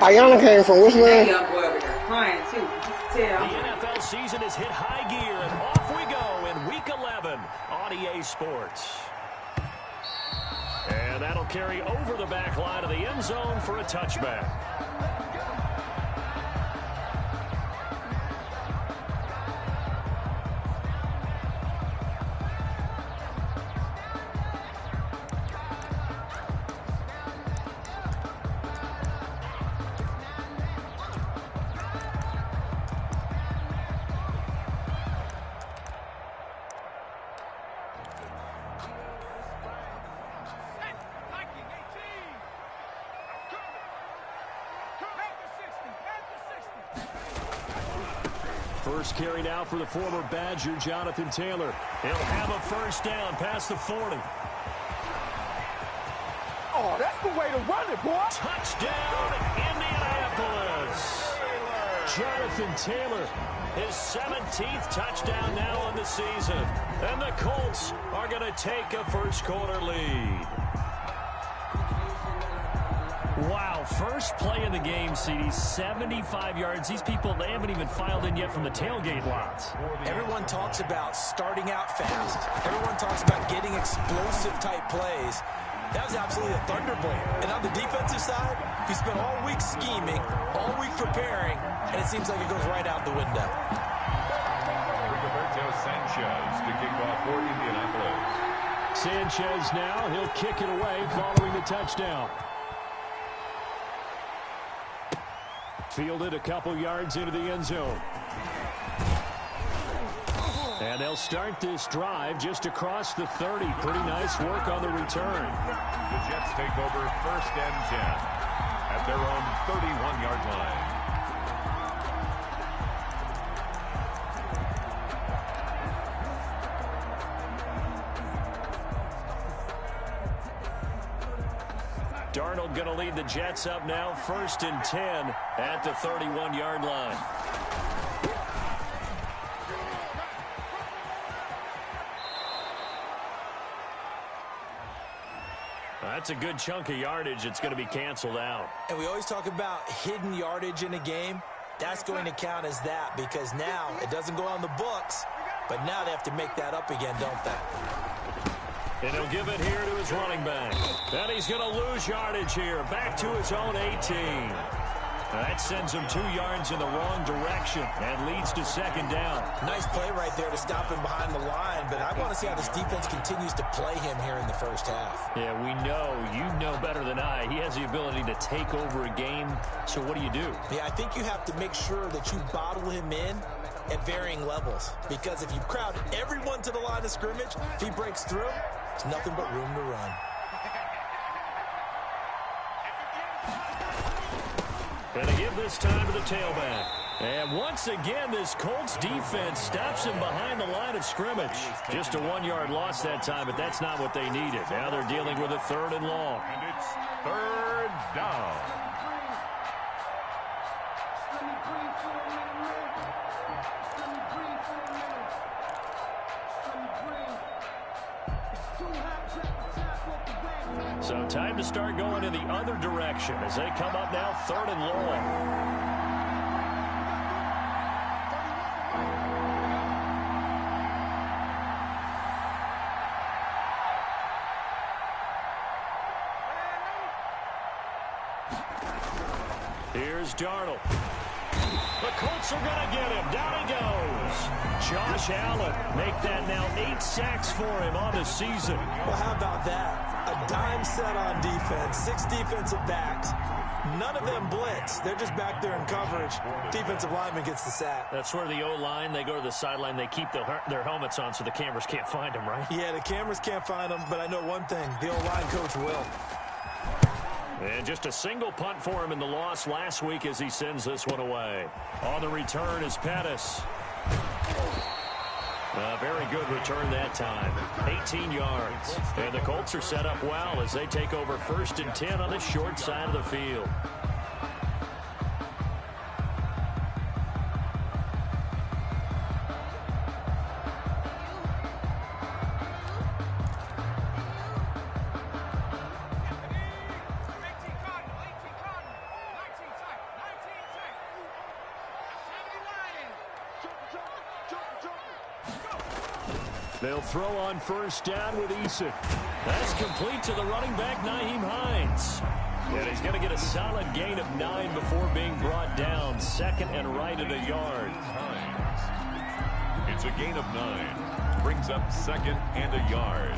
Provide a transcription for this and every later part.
Ayana came from which That man? young boy over there crying too. The NFL season has hit high gear, and off we go in Week 11 on EA Sports. And that'll carry over the back line of the end zone for a touchback. First carry now for the former Badger, Jonathan Taylor. He'll have a first down past the 40. Oh, that's the way to run it, boy. Touchdown, Indianapolis. Jonathan Taylor, his 17th touchdown now on the season. And the Colts are going to take a first-quarter lead. Wow, first play of the game, CD, 75 yards. These people, they haven't even filed in yet from the tailgate lots. Everyone talks about starting out fast. Everyone talks about getting explosive-type plays. That was absolutely a thunderbolt. And on the defensive side, he spent all week scheming, all week preparing, and it seems like it goes right out the window. Roberto Sanchez to kick off for Indianapolis. Sanchez now, he'll kick it away following the touchdown. Fielded a couple yards into the end zone. And they'll start this drive just across the 30. Pretty nice work on the return. The Jets take over first and 10 at their own 31-yard line. Darnold going to lead the Jets up now, first and 10 at the 31-yard line. That's a good chunk of yardage. It's going to be canceled out. And we always talk about hidden yardage in a game. That's going to count as that because now it doesn't go on the books, but now they have to make that up again, don't they? And he'll give it here to his running back. And he's going to lose yardage here. Back to his own 18. That sends him 2 yards in the wrong direction and leads to second down. Nice play right there to stop him behind the line, but I want to see how this defense continues to play him here in the first half. Yeah, we know. You know better than I. He has the ability to take over a game. So what do you do? Yeah, I think you have to make sure that you bottle him in at varying levels. Because if you crowd everyone to the line of scrimmage, if he breaks through, there's nothing but room to run. And they give this time to the tailback. And once again, this Colts defense stops him behind the line of scrimmage. Just a 1-yard loss that time, but that's not what they needed. Now they're dealing with a 3rd and long. And it's 3rd down. So time to start going in the other direction as they come up now 3rd and long. Here's Darnold. The Colts are going to get him. Down he goes. Josh Allen make that now 8 sacks for him on the season. Well, how about that? A dime set on defense, 6 defensive backs. None of them blitz. They're just back there in coverage. Defensive lineman gets the sack. That's where the O-line, they go to the sideline, they keep their helmets on so the cameras can't find them, right? Yeah, the cameras can't find them, but I know one thing. The O-line coach will. And just a single punt for him in the loss last week as he sends this one away. On the return is Pettis. A very good return that time. 18 yards. And the Colts are set up well as they take over 1st and 10 on the short side of the field. They'll throw on first down with Eason. That's complete to the running back, Nyheim Hines. And he's going to get a solid gain of 9 before being brought down. Second and right at a yard. It's a gain of 9. Brings up second and a yard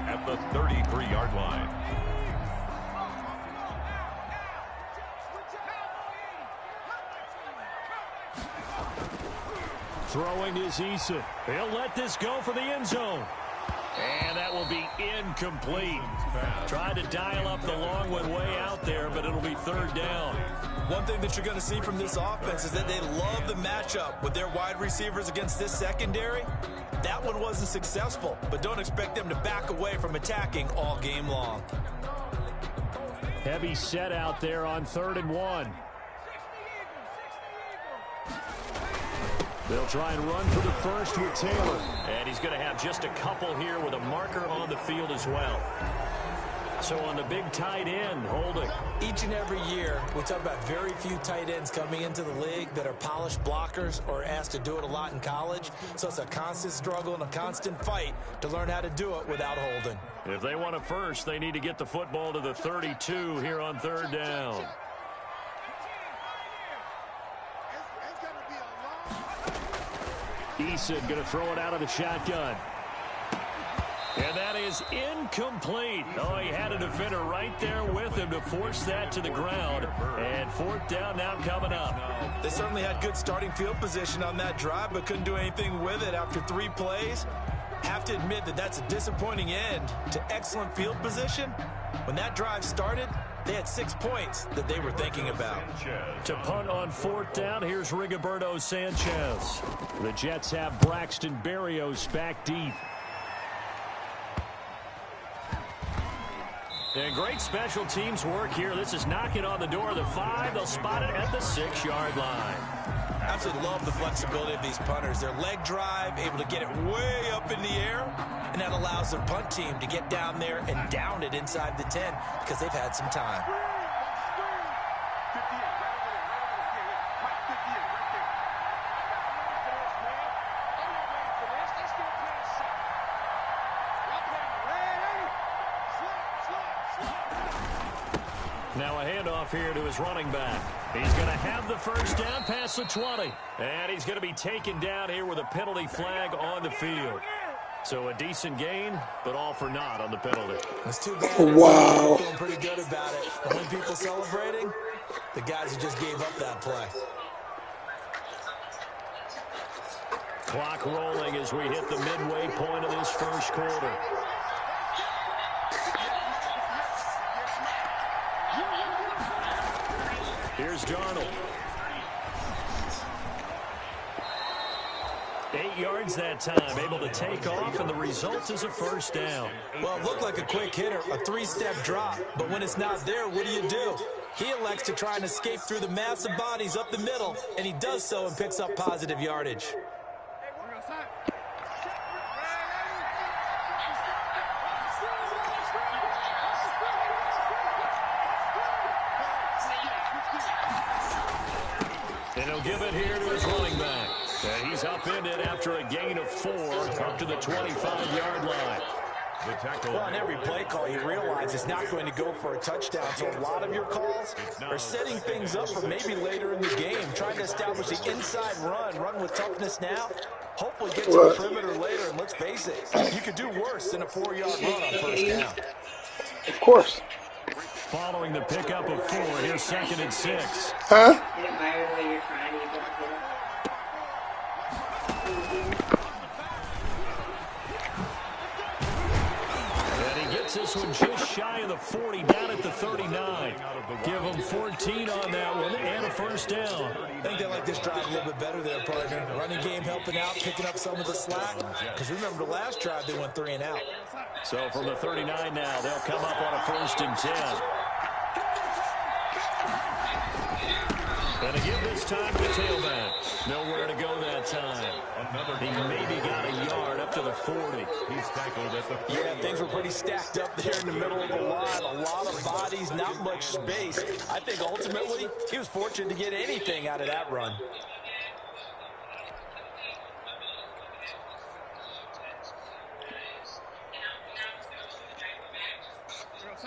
at the 33-yard line. Throwing is Eason. He'll let this go for the end zone. And that will be incomplete. Tried to dial up the long one way out there, but it'll be third down. One thing that you're going to see from this offense is that they love the matchup with their wide receivers against this secondary. That one wasn't successful, but don't expect them to back away from attacking all game long. Heavy set out there on 3rd and 1. They'll try and run for the first with Taylor. And he's going to have just a couple here with a marker on the field as well. So on the big tight end, holding. Each and every year, we talk about very few tight ends coming into the league that are polished blockers or asked to do it a lot in college. So it's a constant struggle and a constant fight to learn how to do it without holding. If they want a first, they need to get the football to the 32 here on 3rd down. Eason going to throw it out of the shotgun. And that is incomplete. Oh, he had a defender right there with him to force that to the ground. And 4th down now coming up. They certainly had good starting field position on that drive, but couldn't do anything with it after 3 plays. Have to admit that that's a disappointing end to excellent field position. When that drive started, they had 6 points that they were thinking about. To punt on 4th down, here's Rigoberto Sanchez. The Jets have Braxton Berrios back deep. And great special teams work here. This is knocking on the door of the 5. They'll spot it at the 6-yard line. Absolutely love the flexibility of these punters. Their leg drive, able to get it way up in the air, and that allows their punt team to get down there and down it inside the 10 because they've had some time. Now a handoff here to his running back. He's going to have the first down past the 20. And he's going to be taken down here with a penalty flag on the field. So a decent gain, but all for naught on the penalty. That's too bad. Wow. Feeling pretty good about it. The only people celebrating, the guys who just gave up that play. Clock rolling as we hit the midway point of this first quarter. Here's Darnold. 8 yards that time, able to take off, and the result is a first down. Well, it looked like a quick hitter, a 3-step drop, but when it's not there, what do? He elects to try and escape through the massive bodies up the middle, and he does so and picks up positive yardage. And he'll give it here to his running back. And he's upended after a gain of 4 up to the 25-yard line. Well, on every play call, you realize it's not going to go for a touchdown. So a lot of your calls are setting things up for maybe later in the game, trying to establish the inside run with toughness now. Hopefully get to the perimeter later, and let's face it, you could do worse than a 4-yard run on first down. Of course. Following the pickup of 4, here's 2nd and 6. Huh? And he gets this one just shy of the 40, down at the 39. Give him 14 on that one and a first down. I think they like this drive a little bit better there, partner. Running game helping out, picking up some of the slack. Because remember the last drive, they went 3 and out. So from the 39 now, they'll come up on a 1st and 10. And to give this time to the tailback. Nowhere to go that time. He maybe got a yard up to the 40. He's tackled at the 40. Yeah, things were pretty stacked up there in the middle of the line. A lot of bodies, not much space. I think ultimately he was fortunate to get anything out of that run.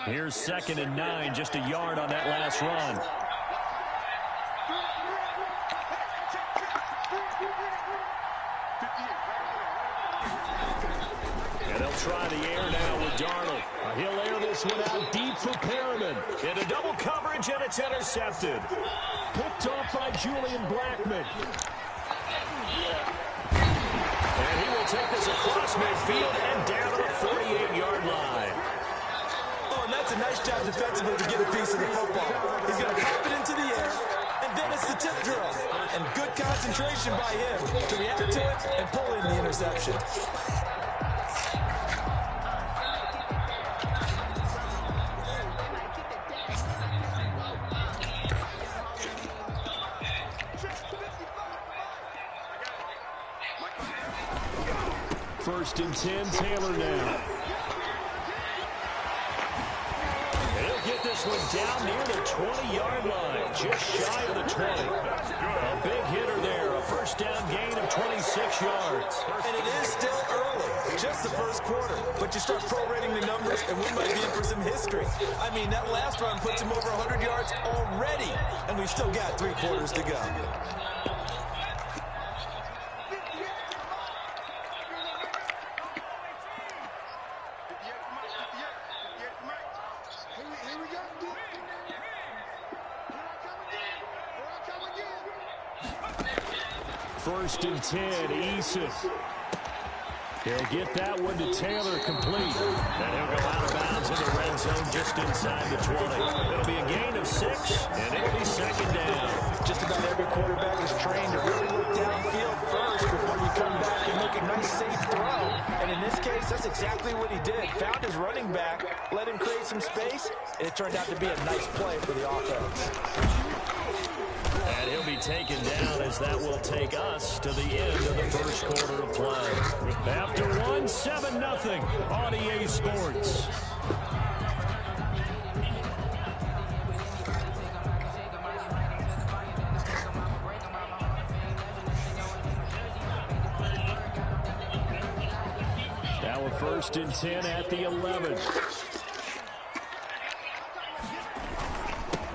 Here's 2nd and 9, just a yard on that last run. And they'll try the air now with Darnold. He'll air this one out deep for Perriman. Into double coverage, and it's intercepted. Picked off by Julian Blackman. And he will take this across midfield and down to the 48-yard line. Oh, and that's a nice job defensively to get a piece of the football. He's going to pop it into the air, and then it's the tip drill. And good concentration by him to react to it and pull in the interception. First and 10, Taylor now. He'll get this one down near the 20-yard line, just shy of the 20. A big hitter there, a first down gain of 26 yards. And it is still early, just the first quarter. But you start prorating the numbers, and we might be in for some history. I mean, that last run puts him over 100 yards already, and we've still got 3 quarters to go. First and 10, Eason. He'll get that one to Taylor complete. And he'll go out of bounds in the red zone just inside the 20. It'll be a gain of 6, and it'll be 2nd down. Just about every quarterback is trained to really look downfield first before you come back and make a nice safe throw. And in this case, that's exactly what he did. Found his running back, let him create some space, and it turned out to be a nice play for the offense. And he'll be taken down as that will take us to the end of the first quarter of play. After 1, 7-0 on EA Sports. Now a first and 10 at the 11.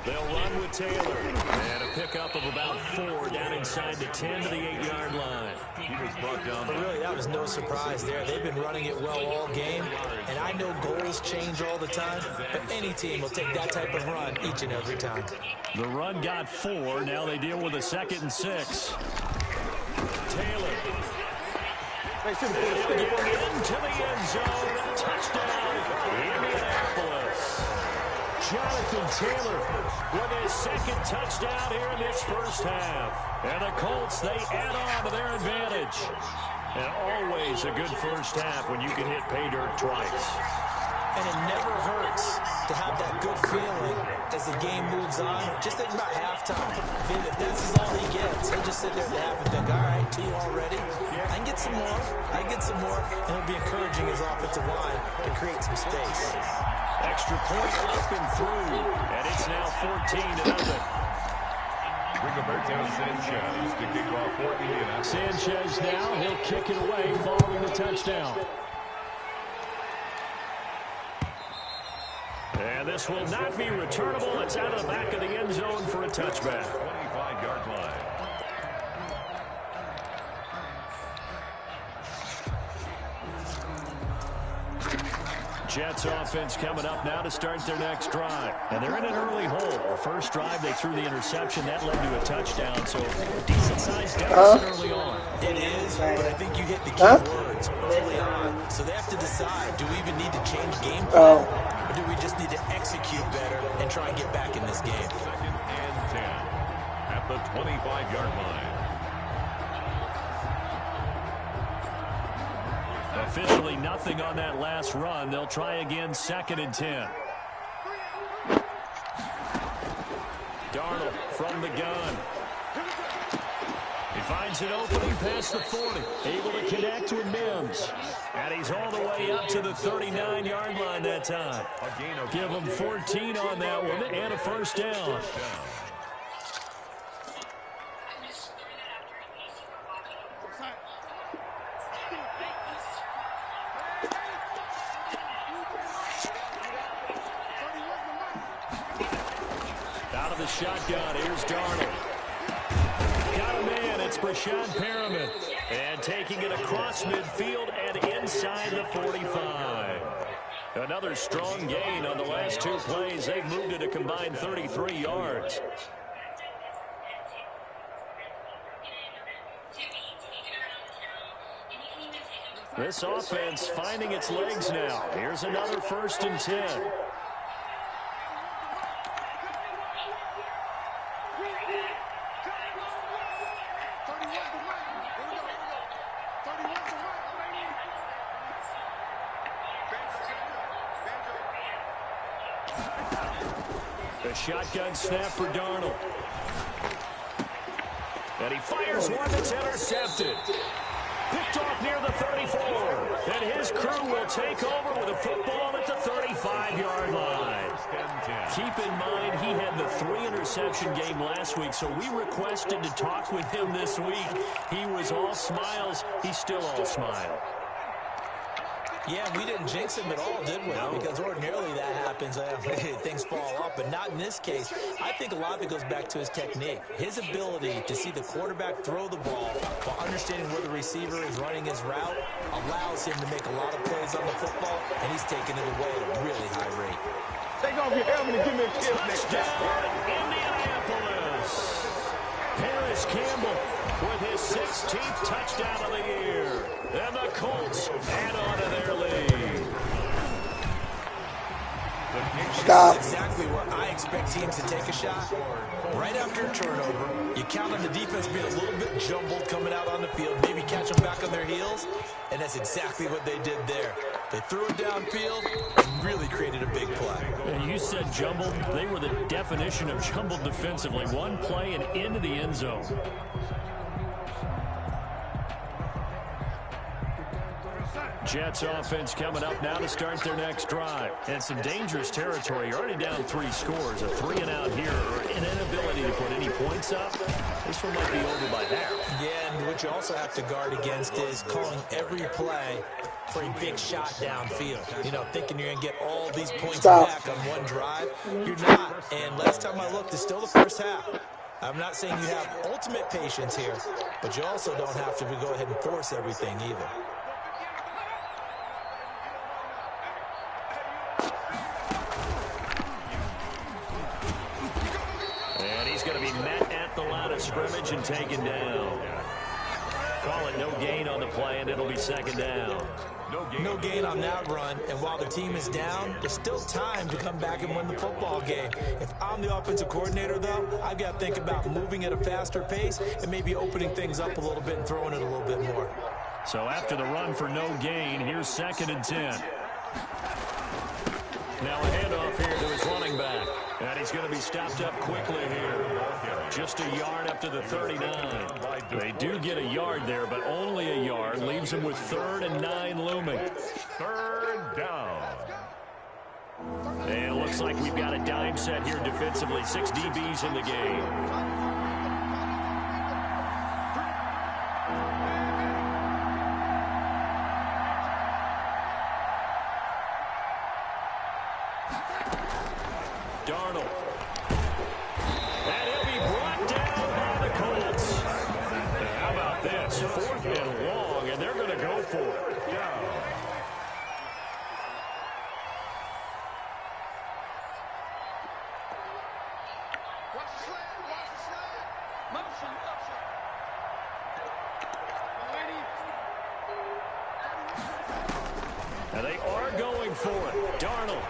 They'll run with Taylor. And a pickup of about 4 down inside the 10 to the 8-yard line. He was brought down. But really, that was no surprise there. They've been running it well all game. And I know goals change all the time, but any team will take that type of run each and every time. The run got 4. Now they deal with a 2nd and 6. Taylor. He'll get into the end zone. Touchdown, Indianapolis. Jonathan Taylor with his 2nd touchdown here in this first half. And the Colts, they add on to their advantage. And always a good first half when you can hit pay dirt twice. And it never hurts to have that good feeling as the game moves on. Just think about halftime. If this is all he gets, he'll just sit there at the half and think, all right, 2 already. I can get some more. I can get some more. And he'll be encouraging his offensive line to create some space. Extra point up and through. And it's now 14-0. Rigoberto Sanchez to kick off for Indianapolis. Sanchez now, he'll kick it away following the touchdown. And this will not be returnable. It's out of the back of the end zone for a touchback. 25-yard line. Jets offense coming up now to start their next drive. And they're in an early hole. The first drive, they threw the interception. That led to a touchdown. So decent-sized deficit early on. It is, but I think you hit the key words early on. So they have to decide, do we even need to change game plan? Or do we just need to execute better and try and get back in this game? 2nd and 10 at the 25-yard line. Officially nothing on that last run. They'll try again, 2nd and 10. Darnold from the gun. He finds an opening past the 40. Able to connect with Mims. And he's all the way up to the 39-yard line that time. Give him 14 on that one and a first down. the shotgun. Here's Darnold. Got a man. It's Brashad Perriman. And taking it across midfield and inside the 45. Another strong gain on the last two plays. They've moved it a combined 33 yards. This offense finding its legs now. Here's another 1st and 10. The shotgun snap for Darnold. And he fires one that's intercepted. Picked off near the 34. And his crew will take over with a football at the 35-yard line. Keep in mind, he had the 3-interception game last week, so we requested to talk with him this week. He was all smiles. He's still all smile. Yeah, we didn't jinx him at all, did we? No. Because ordinarily that happens. Things fall off, but not in this case. I think a lot of it goes back to his technique. His ability to see the quarterback throw the ball while understanding where the receiver is running his route allows him to make a lot of plays on the football, and he's taking it away at a really high rate. Take off your helmet and give me a kiss next time. Indianapolis. Paris Campbell with his 16th touchdown of the year. And the Colts add on to their lead. Stop. This is exactly where I expect teams to take a shot. Right after a turnover, you count on the defense being a little bit jumbled coming out on the field, maybe catch them back on their heels, and that's exactly what they did there. They threw it downfield and really created a big play. And you said jumbled. They were the definition of jumbled defensively. One play and into the end zone. Jets offense coming up now to start their next drive. And some dangerous territory. You're already down 3 scores. A 3-and-out here or an inability to put any points up. This one might be over by half. Yeah, and what you also have to guard against is calling every play for a big shot downfield. You know, thinking you're going to get all these points back on one drive. You're not. And last time I looked, it's still the first half. I'm not saying you have ultimate patience here, but you also don't have to go ahead and force everything either. Scrimmage and taken down. Call it no gain on the play, and it'll be 2nd down. No gain on that run, and while the team is down, there's still time to come back and win the football game. If I'm the offensive coordinator, though, I've got to think about moving at a faster pace and maybe opening things up a little bit and throwing it a little bit more. So after the run for no gain, here's 2nd and 10. Now a handoff here to his running back. And he's going to be stopped up quickly here. Just a yard up to the 39. They do get a yard there, but only a yard. Leaves him with 3rd and 9 looming. 3rd down. And it looks like we've got a dime set here defensively. 6 DBs in the game. Darnold. And he'll be brought down by the Colts. And how about this? 4th and long, and they're going to go for it. Down. Watch the slant, watch the slant. Motion, motion. And they are going for it. Darnold.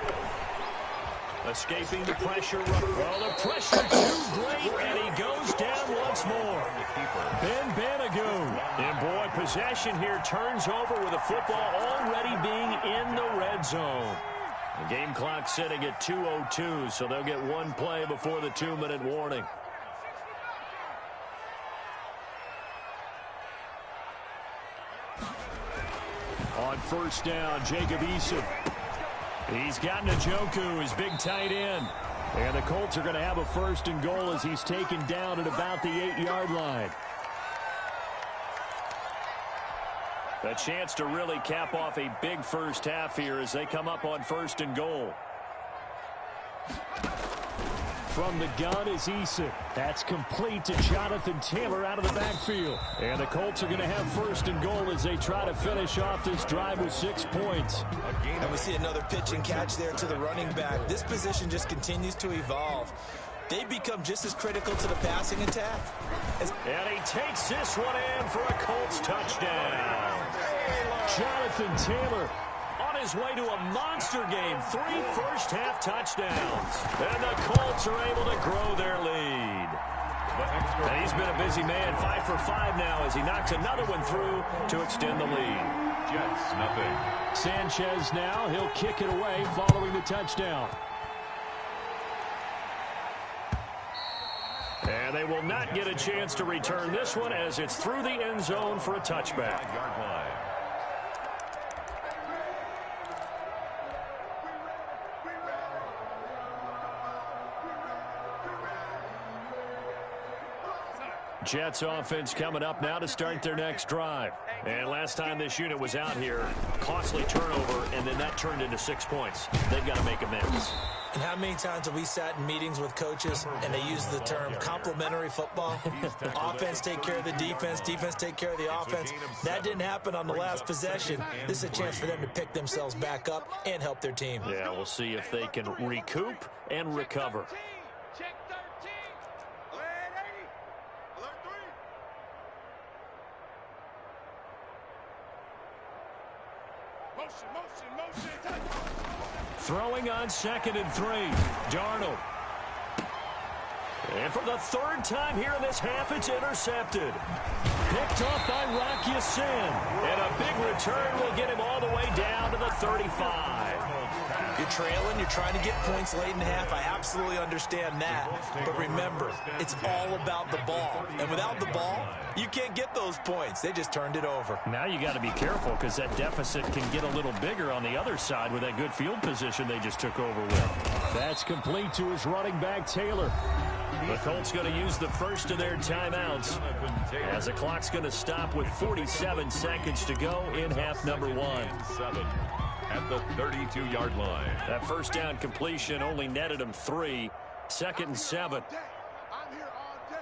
Escaping the pressure. Well, the pressure too great, and he goes down once more. Ben Banagoo. And boy, possession here turns over with the football already being in the red zone. The game clock sitting at 2:02, so they'll get one play before the 2-minute warning. On 1st down, Jacob Eason. He's got Njoku, his big tight end. And the Colts are going to have a 1st and goal as he's taken down at about the 8-yard line. A chance to really cap off a big first half here as they come up on 1st and goal. From the gun is Eason. That's complete to Jonathan Taylor out of the backfield. And the Colts are going to have first and goal as they try to finish off this drive with 6 points. And we see another pitch and catch there to the running back. This position just continues to evolve. They become just as critical to the passing attack. And he takes this one in for a Colts touchdown. Jonathan Taylor on his way to a monster game. 3 first-half touchdowns. And the Colts are able to grow their lead. And he's been a busy man, 5 for 5 now as he knocks another one through to extend the lead. Jets, nothing. Sanchez now, he'll kick it away following the touchdown. And they will not get a chance to return this one as it's through the end zone for a touchback. Yard line. Jets offense coming up now to start their next drive. And last time this unit was out here, costly turnover, and then that turned into 6 points. They've got to make amends. And how many times have we sat in meetings with coaches and they use the term complementary football? Offense take care of the defense, defense take care of the offense. That didn't happen on the last possession. This is a chance for them to pick themselves back up and help their team. Yeah, we'll see if they can recoup and recover. Check 13. Alert 80. Alert 3. Motion, touch. Throwing on 2nd and 3. Darnold. And for the 3rd time here in this half, it's intercepted. Picked off by Rock Ya-Sin. And a big return will get him all the way down to the 35. You're trailing, you're trying to get points late in the half. I absolutely understand that. But remember, it's all about the ball. And without the ball, you can't get those points. They just turned it over. Now you got to be careful because that deficit can get a little bigger on the other side with that good field position they just took over with. That's complete to his running back, Taylor. The Colts going to use the first of their timeouts as the clock's going to stop with 47 seconds to go in half number 1. 7 at the 32-yard line. That first down completion only netted him 3. 2nd and 7. I'm here all day.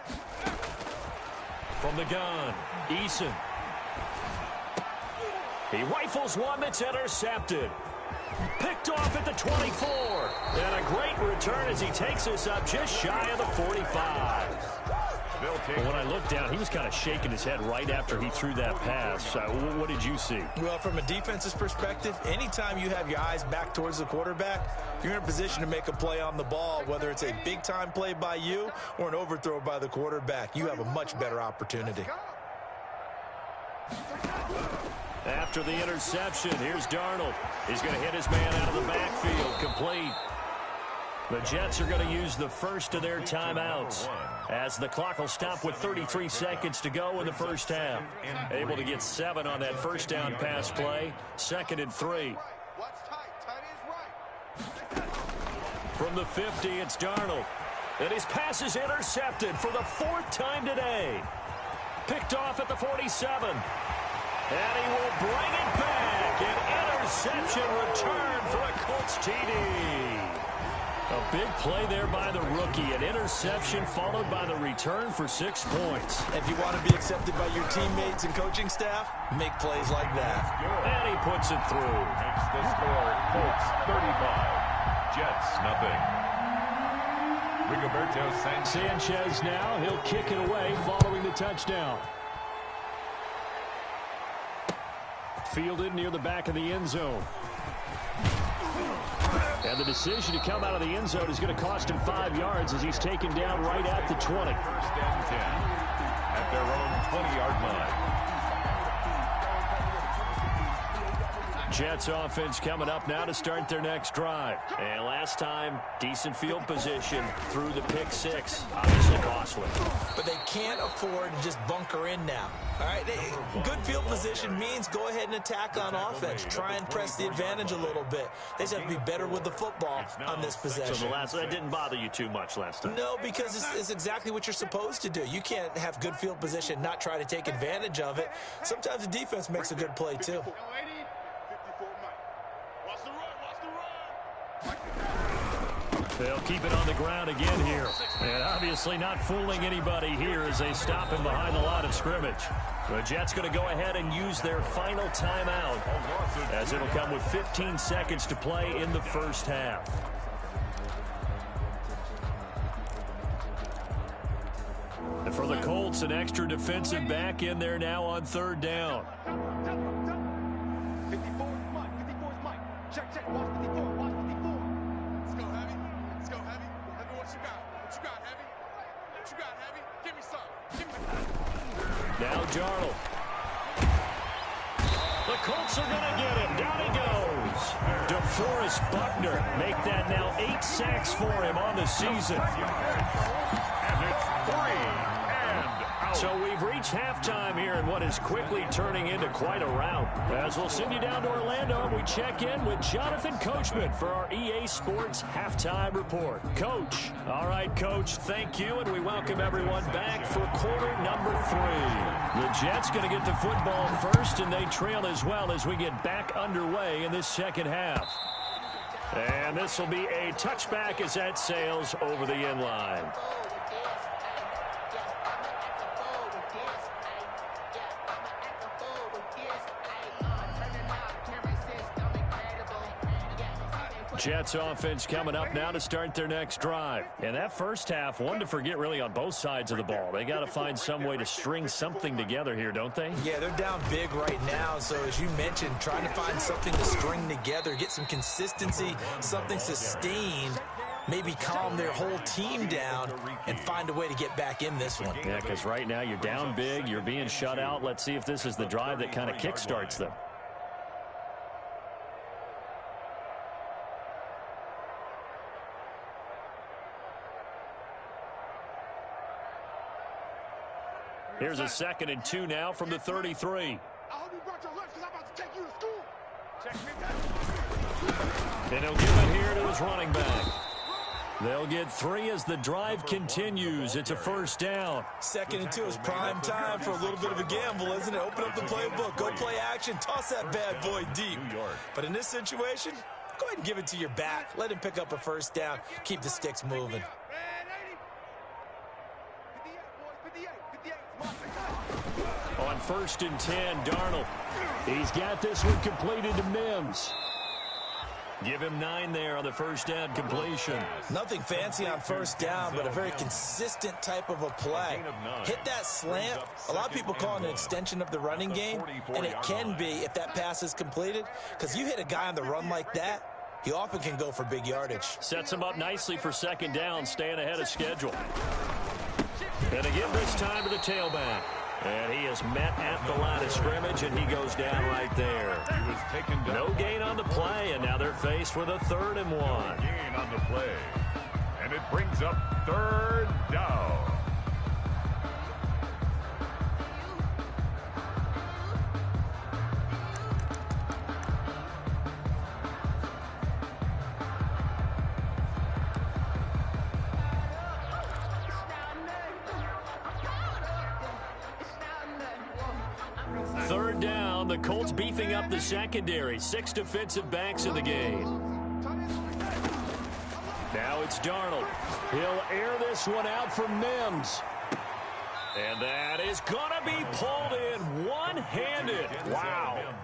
From the gun, Eason. He rifles one that's intercepted. Picked off at the 24. And a great return as he takes us up just shy of the 45. But when I looked down, he was kind of shaking his head right after he threw that pass. What did you see? Well, from a defense's perspective, anytime you have your eyes back towards the quarterback, you're in a position to make a play on the ball, whether it's a big-time play by you or an overthrow by the quarterback. You have a much better opportunity. After the interception, here's Darnold. He's going to hit his man out of the backfield, complete. The Jets are going to use the first of their timeouts as the clock will stop with 33 seconds to go in the first half. Able to get 7 on that first down pass play. 2nd and 3. From the 50, it's Darnold. And his pass is intercepted for the 4th time today. Picked off at the 47. And he will bring it back. An interception return for a Colts TD. A big play there by the rookie. An interception followed by the return for 6 points. If you want to be accepted by your teammates and coaching staff, make plays like that. And he puts it through. Makes the score Colts 35. Jets nothing. Rigoberto Sanchez now. He'll kick it away following the touchdown. Fielded near the back of the end zone. And the decision to come out of the end zone is going to cost him 5 yards as he's taken down right at the 20. First and 10 at their own 20-yard line. Jets offense coming up now to start their next drive. And last time, decent field position through the pick 6. Obviously costly. But they can't afford to just bunker in now. All right, good field position means go ahead and attack on offense. Try and press the advantage a little bit. They just have to be better with the football on this possession. So that didn't bother you too much last time? No, because it's exactly what you're supposed to do. You can't have good field position, not try to take advantage of it. Sometimes the defense makes a good play, too. They'll keep it on the ground again here. And obviously not fooling anybody here as they stop him behind the line of scrimmage. The Jets going to go ahead and use their final timeout as it'll come with 15 seconds to play in the first half. And for the Colts, an extra defensive back in there now on third down. 54 is Mike. 54 is Mike. Check. Watch 54. Watch 54. Let's go, Heavy. Let's go, Heavy. Let me what you got. What you got, Heavy? What you got, Heavy? Give me some. Give me some. Now Darnold. The Colts are going to get him. Down he goes. DeForest Buckner make that now 8 sacks for him on the season. And it's 3 and out. So we've reached halftime here in what is quickly turning into quite a rout. As we'll send you down to Orlando, we check in with Jonathan Coachman for our EA Sports Halftime Report. Coach. All right, Coach, thank you, and we welcome everyone back for quarter number 3. The Jets going to get the football first, and they trail as well as we get back underway in this second half. And this will be a touchback as that sails over the end line. Jets offense coming up now to start their next drive. And that first half, one to forget really on both sides of the ball. They got to find some way to string something together here, don't they? Yeah, they're down big right now. So as you mentioned, trying to find something to string together, get some consistency, something sustained, maybe calm their whole team down and find a way to get back in this one. Yeah, because right now you're down big, you're being shut out. Let's see if this is the drive that kind of kickstarts them. Here's a 2nd and 2 now from the 33. I hope you brought your lunch because I'm about to take you to school. Check me. And he'll give it here to his running back. They'll get 3 as the drive continues. It's a first down. 2nd and 2 is prime time for a little bit of a gamble, isn't it? Open up the playbook, go play action, toss that bad boy deep. But in this situation, go ahead and give it to your back. Let him pick up a first down. Keep the sticks moving. On 1st and 10, Darnold. He's got this one completed to Mims. Give him 9 there on the first down completion. Nothing fancy on first down, but a very consistent type of a play. Hit that slant. A lot of people call it an extension of the running game, and it can be if that pass is completed, because you hit a guy on the run like that, he often can go for big yardage. Sets him up nicely for 2nd down, staying ahead of schedule. And again this time to the tailback. And he is met at the line of scrimmage, and he goes down right there. He was taken down. No gain on the play, and now they're faced with a 3rd and 1. Gain on the play. And it brings up 3rd down. Third down, the Colts beefing up the secondary. 6 defensive backs in the game. Now it's Darnold. He'll air this one out for Mims. And that is going to be pulled in one-handed. Wow.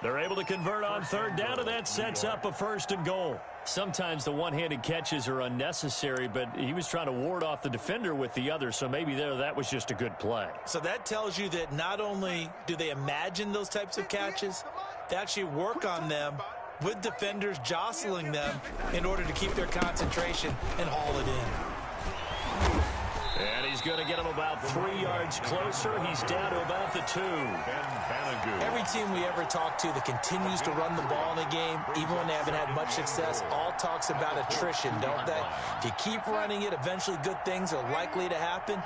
They're able to convert on 3rd down, and that sets up a 1st and goal. Sometimes the one-handed catches are unnecessary, but he was trying to ward off the defender with the other, so maybe that was just a good play. So that tells you that not only do they imagine those types of catches, they actually work on them with defenders jostling them in order to keep their concentration and haul it in. And he's going to get him about 3 yards closer. He's down to about the 2. Every team we ever talk to that continues to run the ball in a game, even when they haven't had much success, all talks about attrition, don't they? If you keep running it, eventually good things are likely to happen.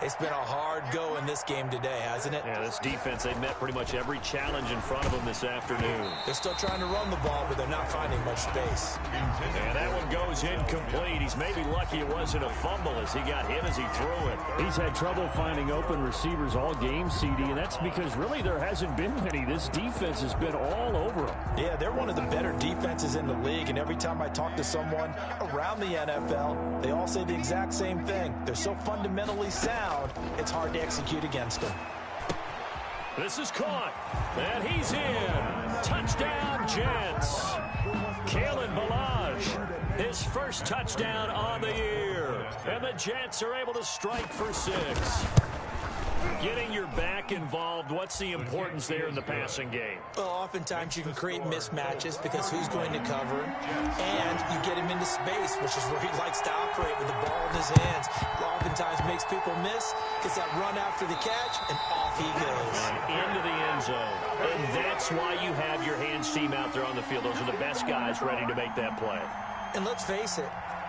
It's been a hard go in this game today, hasn't it? Yeah, this defense, they've met pretty much every challenge in front of them this afternoon. They're still trying to run the ball, but they're not finding much space. And that one goes incomplete. He's maybe lucky it wasn't a fumble as he got hit as he threw it. He's had trouble finding open receivers all game, CD, and that's because really there hasn't been many. This defense has been all over them. Yeah, they're one of the better defenses in the league, and every time I talk to someone around the NFL, they all say the exact same thing. They're so fundamentally sound, it's hard to execute against them. This is caught, and he's in. Touchdown, Jets. Kalen Ballage, his first touchdown on the year. And the Jets are able to strike for 6. Getting your back involved, what's the importance there in the passing game? Well, oftentimes you can create mismatches because who's going to cover him, and you get him into space, which is where he likes to operate with the ball in his hands. Oftentimes makes people miss, gets that run after the catch, and off he goes. And into the end zone. And that's why you have your hands team out there on the field. Those are the best guys ready to make that play. And let's face it,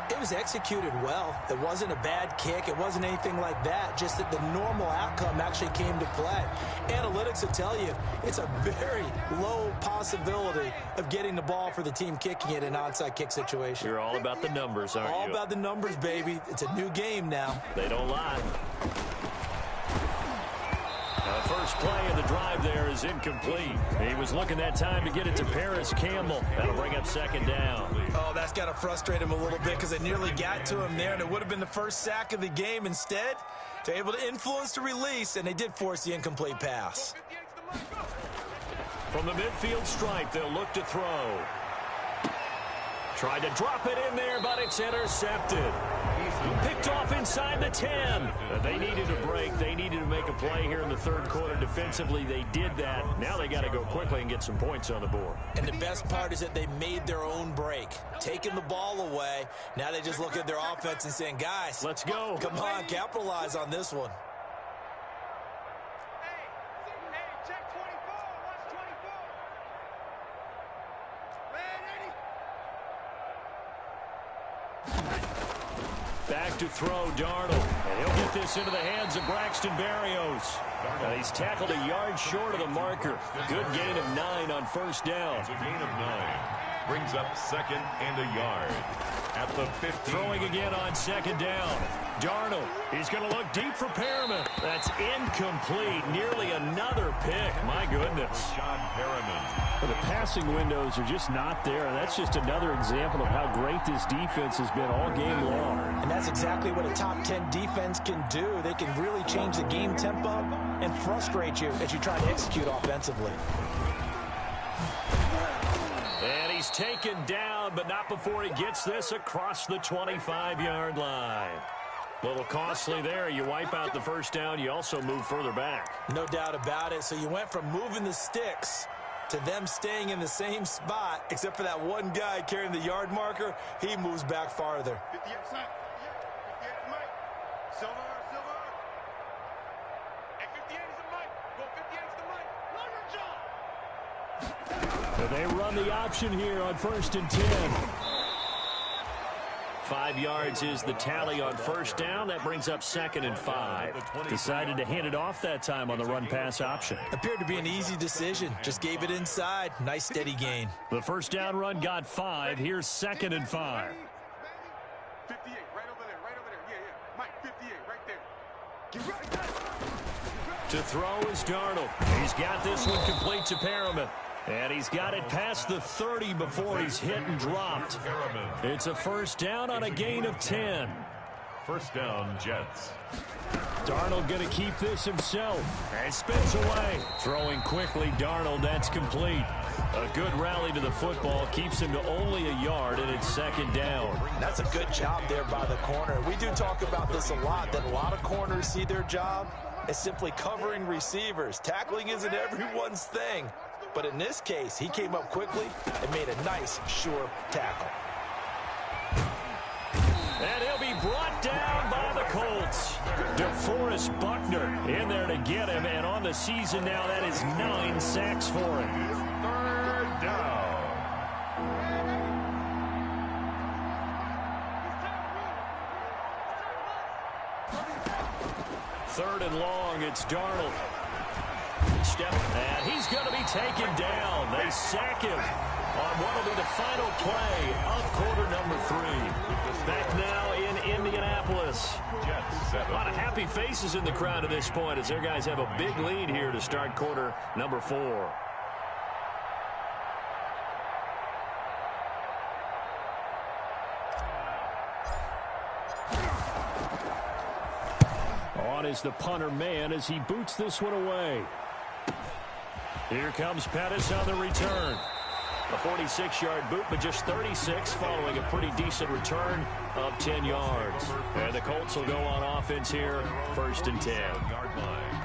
it was executed well. It wasn't a bad kick. It wasn't anything like that. Just that the normal outcome actually came to play. Analytics will tell you it's a very low possibility of getting the ball for the team kicking it in an onside kick situation. You're all about the numbers, aren't you? All about the numbers, baby. It's a new game now. They don't lie. The first play of the drive there is incomplete. He was looking that time to get it to Paris Campbell. That'll bring up second down. Oh, that's got to frustrate him a little bit because they nearly got to him there, and it would have been the first sack of the game. Instead, they're able to influence the release, and they did force the incomplete pass. From the midfield stripe, they'll look to throw. Tried to drop it in there, but it's intercepted. Picked off inside the 10. They needed a break. They needed to make a play here in the third quarter. Defensively, they did that. Now they got to go quickly and get some points on the board. And the best part is that they made their own break, taking the ball away. Now they just look at their offense and saying, guys, let's go. Come on, capitalize on this one. Back to throw, Darnold. And he'll get this into the hands of Braxton Berrios. And he's tackled a yard short of the marker. Good gain of 9 on first down. It's a gain of 9. Brings up second and a yard. At the 15. Throwing again on second down. Darnold, he's going to look deep for Perriman. That's incomplete. Nearly another pick. My goodness. Rashad Perriman. Well, the passing windows are just not there, and that's just another example of how great this defense has been all game long. And that's exactly what a top 10 defense can do. They can really change the game tempo and frustrate you as you try to execute offensively. And he's taken down, but not before he gets this across the 25-yard line. A little costly there. You wipe out the first down. You also move further back. No doubt about it. So you went from moving the sticks to them staying in the same spot, except for that one guy carrying the yard marker. He moves back farther. 58 Mike. Silver. Hey, 58 is the Mike. Go 58 is the Mike. Longer John. So they run the option here on 1st and 10. 5 yards is the tally on first down. That brings up 2nd and 5. Decided to hand it off that time on the run-pass option. Appeared to be an easy decision. Just gave it inside. Nice steady gain. The first down run got 5. Here's 2nd and 5. 58, right over there. Yeah. Mike, 58, right there. Get right. To throw is Darnold. He's got this one complete to Perriman. And he's got it past the 30 before he's hit and dropped. It's a first down on a gain of 10. First down, Jets. Darnold going to keep this himself. And spins away. Throwing quickly, Darnold, that's complete. A good rally to the football keeps him to only a yard, and it's 2nd down. That's a good job there by the corner. We do talk about this a lot, that a lot of corners see their job as simply covering receivers. Tackling isn't everyone's thing. But in this case, he came up quickly and made a nice, sure tackle. And he'll be brought down by the Colts. DeForest Buckner in there to get him. And on the season now, that is 9 sacks for him. 3rd down. 3rd and long. It's Darnold. Step, and he's going to be taken down. They sack him on what will be the final play of quarter number 3. Back now in Indianapolis. A lot of happy faces in the crowd at this point as their guys have a big lead here to start quarter number 4. On is the punter man as he boots this one away. Here comes Pettis on the return. A 46-yard boot, but just 36 following a pretty decent return of 10 yards. And the Colts will go on offense here, 1st and 10. Yard line.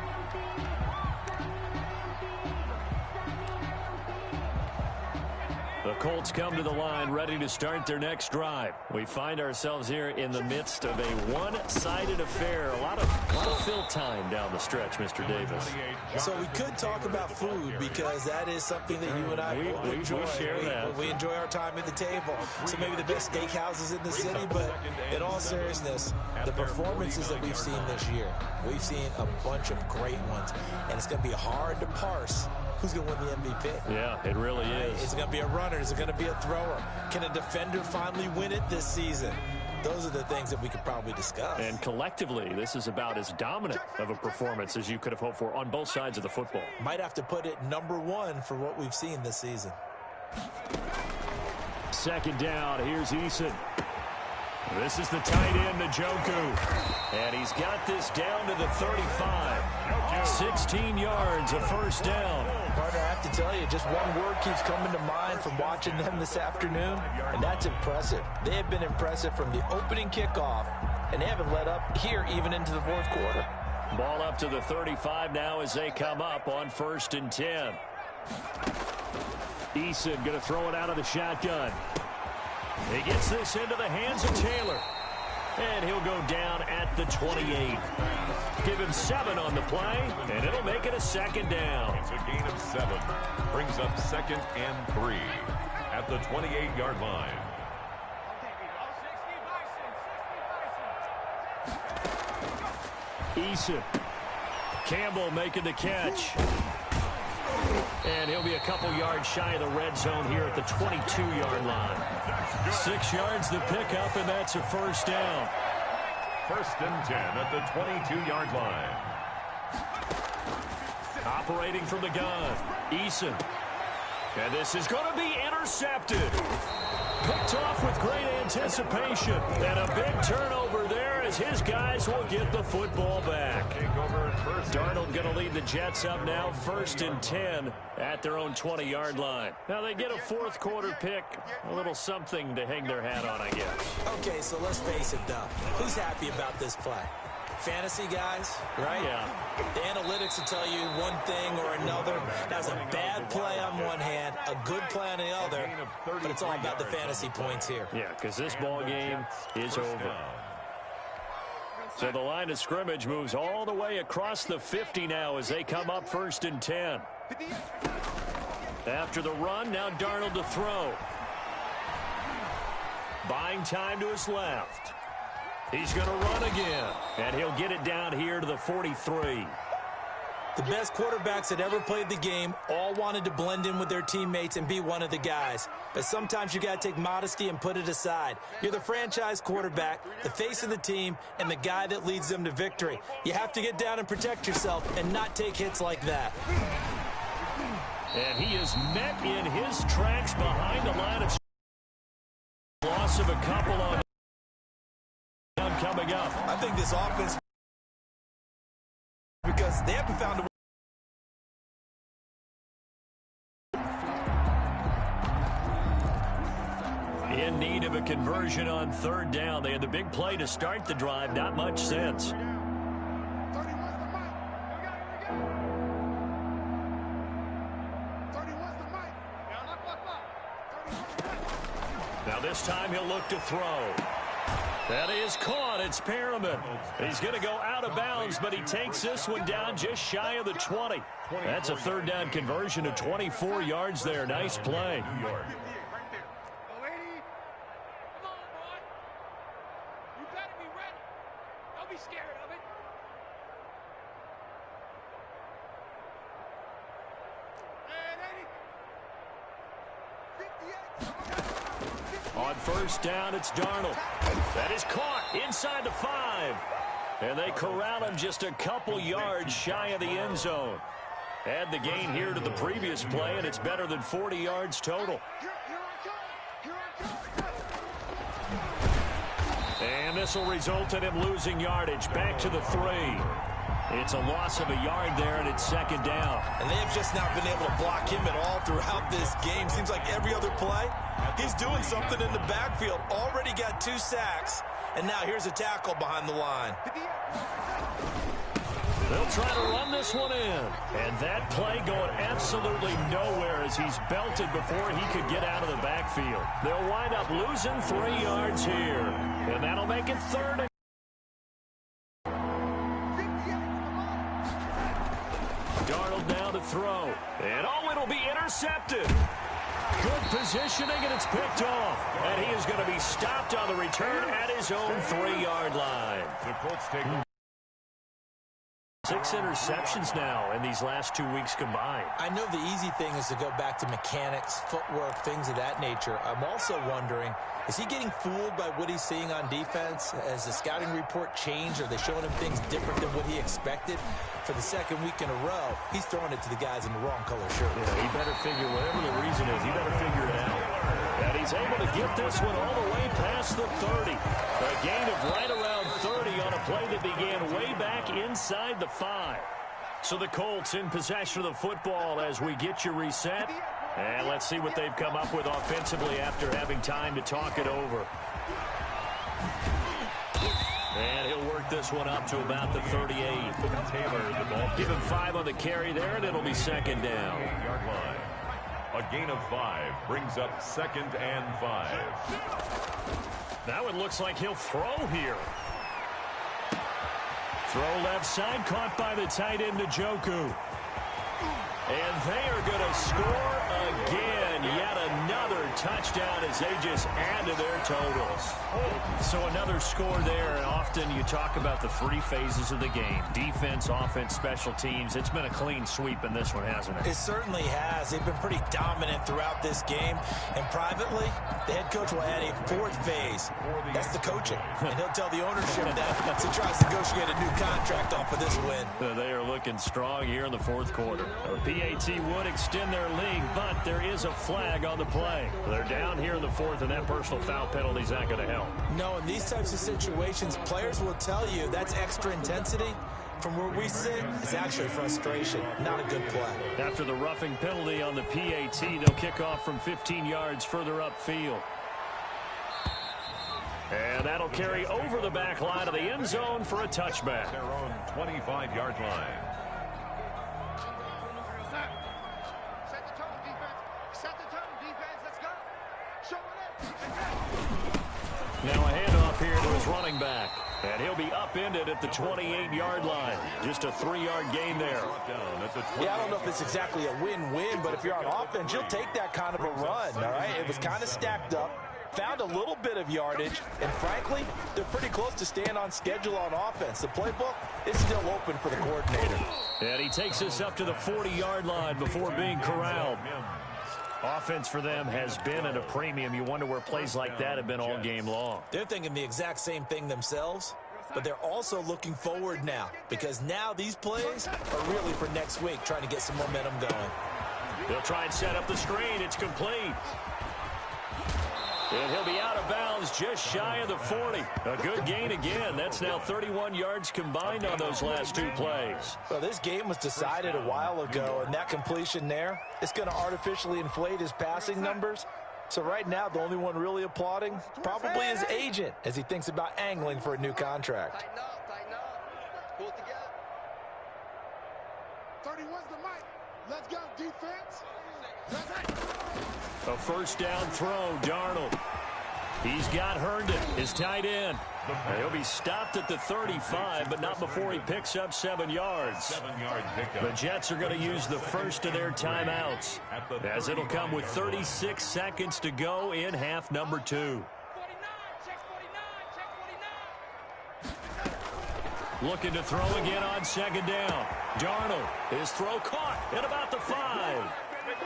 The Colts come to the line ready to start their next drive. We find ourselves here in the midst of a one-sided affair. A lot of fill time down the stretch, Mr. Davis. So we could talk about food because that is something that you and I enjoy. We share that. We enjoy our time at the table. So maybe the best steakhouses in the city, but in all seriousness, the performances that we've seen this year, we've seen a bunch of great ones, and it's going to be hard to parse who's going to win the MVP. Yeah, it really is. Is it going to be a runner? Is it going to be a thrower? Can a defender finally win it this season? Those are the things that we could probably discuss. And collectively, this is about as dominant of a performance as you could have hoped for on both sides of the football. Might have to put it number 1 for what we've seen this season. 2nd down. Here's Eason. This is the tight end, Njoku. And he's got this down to the 35. 16 yards, a 1st down. Partner, I have to tell you, just one word keeps coming to mind from watching them this afternoon, and that's impressive. They have been impressive from the opening kickoff, and they haven't let up here even into the 4th quarter. Ball up to the 35 now as they come up on 1st and 10. Eason going to throw it out of the shotgun. He gets this into the hands of Taylor. And he'll go down at the 28. Give him 7 on the play, and it'll make it a 2nd down. It's a gain of 7. Brings up 2nd and 3 at the 28-yard line. Eason. Campbell making the catch. And he'll be a couple yards shy of the red zone here at the 22-yard line. 6 yards the pickup, and that's a 1st down. 1st and 10 at the 22-yard line. Operating from the gun, Eason. And this is going to be intercepted. Picked off with great anticipation. And a big turnover there as his guys will get the football back. Darnold going to lead the Jets up now, 1st and 10 at their own 20-yard line. Now they get a 4th quarter pick. A little something to hang their hat on, I guess. Okay, so let's face it, though. Who's happy about this play? Fantasy guys, right? Yeah. The analytics will tell you one thing or another. That's a bad play on one hand, a good play on the other, but it's all about the fantasy points here. Yeah, because this ball game is over. So the line of scrimmage moves all the way across the 50 now as they come up 1st and 10. After the run, now Darnold to throw. Buying time to his left. He's going to run again, and he'll get it down here to the 43. The best quarterbacks that ever played the game all wanted to blend in with their teammates and be one of the guys. But sometimes you got to take modesty and put it aside. You're the franchise quarterback, the face of the team, and the guy that leads them to victory. You have to get down and protect yourself and not take hits like that. And he is met in his tracks behind the line of loss of a couple on coming up. I think this offense, because they haven't found a in need of a conversion on 3rd down. They had the big play to start the drive. Not much sense. Now this time he'll look to throw. That is caught. It's Perriman. He's going to go out of bounds, but he takes this one down just shy of the 20. That's a 3rd down conversion of 24 yards there. Nice play. On first down, it's Darnold. That is caught inside the 5. And they corral him just a couple yards shy of the end zone. Add the gain here to the previous play, and it's better than 40 yards total. And this will result in him losing yardage. Back to the 3. It's a loss of a yard there, and it's second down. And they have just not been able to block him at all throughout this game. Seems like every other play, he's doing something in the backfield. Already got 2 sacks, and now here's a tackle behind the line. They'll try to run this one in. And that play going absolutely nowhere as he's belted before he could get out of the backfield. They'll wind up losing 3 yards here. And that'll make it 3rd. Darnold now to throw. And it'll be intercepted. Good positioning, and it's picked off. And he is going to be stopped on the return at his own 3-yard line. The Colts take 6 interceptions now in these last 2 weeks combined. I know the easy thing is to go back to mechanics, footwork, things of that nature. I'm also wondering, is he getting fooled by what he's seeing on defense? Has the scouting report changed? Are they showing him things different than what he expected? For the second week in a row, he's throwing it to the guys in the wrong color shirt. Yeah, he better figure, whatever the reason is, he better figure it out. And he's able to get this one all the way past the 30. A gain of right around 30 on a play that began way back inside the 5. So the Colts in possession of the football as we get you reset. And let's see what they've come up with offensively after having time to talk it over. And he'll work this one up to about the 38. Taylor, the ball. Give him 5 on the carry there, and it'll be second down. 8-yard line. A gain of 5 brings up 2nd and 5. Now it looks like he'll throw here. Throw left side, caught by the tight end, Njoku. And they are going to score again. Yet another touchdown as they just add to their totals. So another score there, and often you talk about the 3 phases of the game. Defense, offense, special teams. It's been a clean sweep in this one, hasn't it? It certainly has. They've been pretty dominant throughout this game. And privately, the head coach will add a 4th phase. That's the coaching. And he'll tell the ownership that as he tries to negotiate a new contract off of this win. They are looking strong here in the 4th quarter. PAT would extend their lead, but there is a flag on the play. They're down here in the 4th, and that personal foul penalty is not going to help. No, in these types of situations, players will tell you that's extra intensity. From where we sit, it's actually frustration, not a good play. After the roughing penalty on the PAT, they'll kick off from 15 yards further upfield. And that'll carry over the back line of the end zone for a touchback. Their own 25-yard line. Set the tone, defense. Set the tone, defense. Let's go. Show it. Now a handoff here to his running back. And he'll be upended at the 28-yard line. Just a 3-yard gain there. Yeah, I don't know if it's exactly a win-win, but if you're on offense, you'll take that kind of a run, all right? It was kind of stacked up, found a little bit of yardage, and frankly, they're pretty close to staying on schedule on offense. The playbook is still open for the coordinator. And he takes us up to the 40-yard line before being corralled. Offense for them has been at a premium. You wonder where plays like that have been all game long. They're thinking the exact same thing themselves, but they're also looking forward now because now these plays are really for next week, trying to get some momentum going. They'll try and set up the screen. It's complete. And he'll be out of bounds just shy of the 40. A good gain again. That's now 31 yards combined on those last 2 plays. Well, this game was decided a while ago, and that completion there is going to artificially inflate his passing numbers. So right now, the only one really applauding probably his agent as he thinks about angling for a new contract. Tighten up, tighten up. Pull it together. 31's the mic. Let's go, defense. A first down throw, Darnold. He's got Herndon, his tight end. He'll be stopped at the 35, but not before he picks up 7 yards. 7-yard pickup. The Jets are going to use the first of their timeouts, as it'll come with 36 seconds to go in half number 2. Looking to throw again on second down. Darnold, his throw caught at about the 5.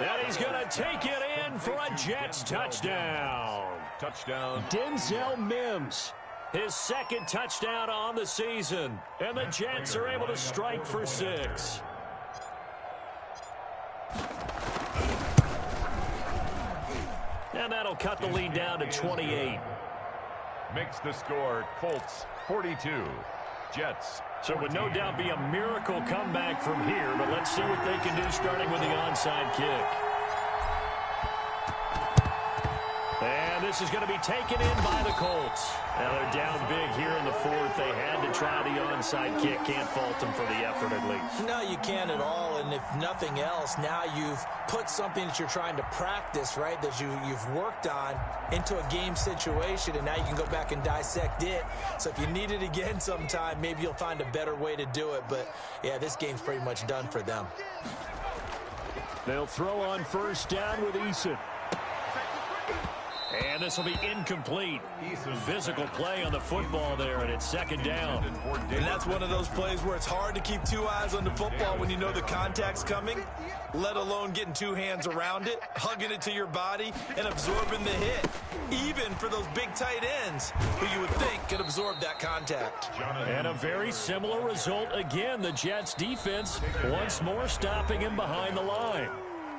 And he's going to take it in, for a Jets touchdown. Touchdown. Denzel Mims, his second touchdown on the season. And the Jets are able to strike for 6. And that'll cut the lead down to 28. Makes the score Colts 42. Jets. So it would no doubt be a miracle comeback from here, but let's see what they can do starting with the onside kick. And this is going to be taken in by the Colts. Now they're down big here in the 4th. They had to try the onside kick. Can't fault them for the effort at least. No, you can't at all. And if nothing else, now you've put something that you're trying to practice, right, that you've worked on into a game situation, and now you can go back and dissect it. So if you need it again sometime, maybe you'll find a better way to do it. But, yeah, this game's pretty much done for them. They'll throw on first down with Eason. And this will be incomplete. Physical play on the football there, and it's second down. And that's one of those plays where it's hard to keep 2 eyes on the football when you know the contact's coming, let alone getting 2 hands around it, hugging it to your body, and absorbing the hit, even for those big tight ends who you would think could absorb that contact. And a very similar result again. The Jets defense once more stopping him behind the line.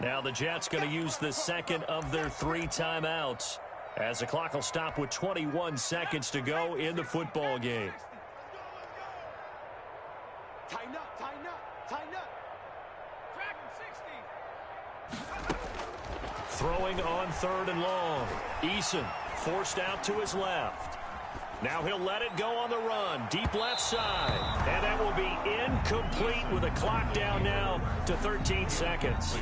Now the Jets going to use the second of their 3 timeouts, as the clock will stop with 21 seconds to go in the football game. Tighten up, tighten up, tighten up. Track him 60. Throwing on 3rd and long. Eason forced out to his left. Now he'll let it go on the run. Deep left side. And that will be incomplete with the clock down now to 13 seconds.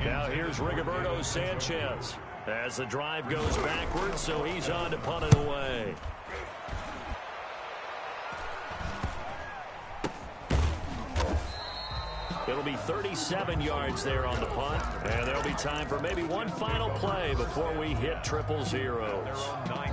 Now here's Rigoberto Sanchez as the drive goes backwards, so he's on to punt it away. It'll be 37 yards there on the punt, and there'll be time for maybe one final play before we hit 000.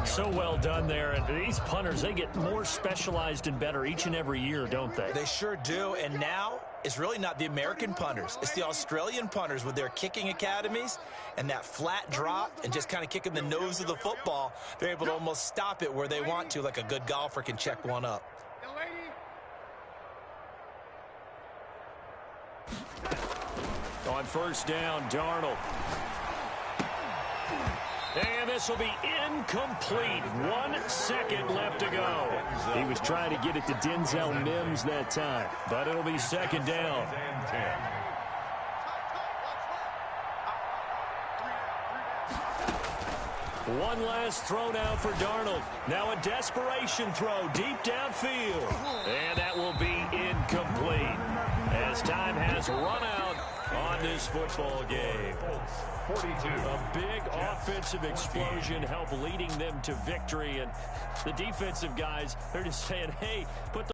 So well done there, and these punters, they get more specialized and better each and every year, don't they? They sure do, and now it's really not the American punters. It's the Australian punters with their kicking academies and that flat drop and just kind of kicking the nose of the football. They're able to almost stop it where they want to, like a good golfer can check one up. On first down, Darnold. And this will be incomplete. 1 second left to go. He was trying to get it to Denzel Mims that time. But it'll be second down. One last throw now for Darnold. Now a desperation throw deep downfield. And that will be incomplete as time has run out on this football game. 42. A big offensive explosion helped leading them to victory. And the defensive guys, they're just saying, hey, put the